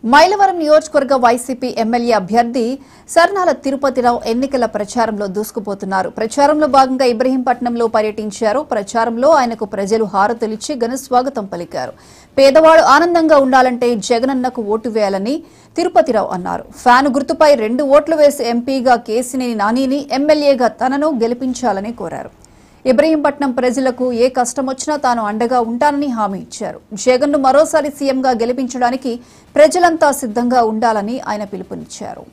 మైలవరం నియోజకవర్గ YCP MLA అభ్యర్థి సర్నాల తిరుపతిరావు ఎన్నికల ప్రచారంలో దూసుకుపోతున్నారు. ప్రచారంలో భాగంగా ఇబ్రహీంపట్నంలో పర్యటించారు. ప్రచారంలో ఆయనకు ప్రజలు హారతులిచ్చి ఘన స్వాగతం పలికారు. పేదవాడు ఆనందంగా ఉండాలంటే జగనన్నకు ఓటు వేయాలని తిరుపతిరావు అన్నారు. ఫ్యాన్ గుర్తుపై 2 ఓట్లు వేసి ఎంపీగా కేసినేని నానిని, ఎమ్మెల్యేగా తనను గెలిపించాలని కోరారు. ఇబ్రహీంపట్నం ప్రజలకు ఏ కష్టం వచ్చినా తాను అండగా ఉంటానని హామీ ఇచ్చారు. జగన్ను మరోసారి సీఎంగా గెలిపించడానికి ప్రజలంతా సిద్ధంగా ఉండాలని ఆయన పిలుపునిచ్చారు.